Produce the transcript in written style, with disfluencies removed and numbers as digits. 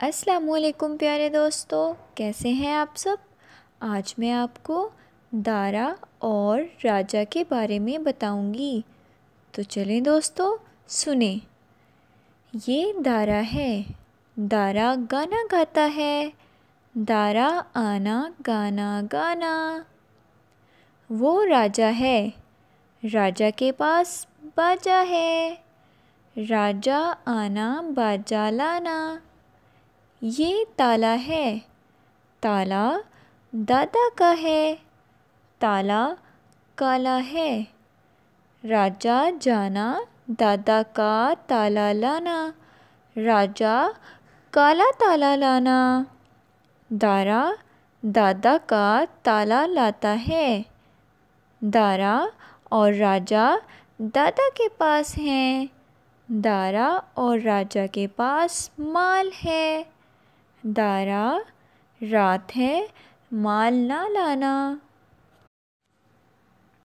अस्सलामुअलैकुम प्यारे दोस्तों, कैसे हैं आप सब। आज मैं आपको दारा और राजा के बारे में बताऊंगी। तो चलें दोस्तों, सुने। ये दारा है। दारा गाना गाता है। दारा आना गाना गाना। वो राजा है। राजा के पास बाजा है। राजा आना बाजा लाना। ये ताला है। ताला दादा का है। ताला काला है। राजा जाना दादा का ताला लाना। राजा काला ताला लाना। दारा दादा का ताला लाता है। दारा और राजा दादा के पास हैं। दारा और राजा के पास माल है। दारा रात है माल ना लाना।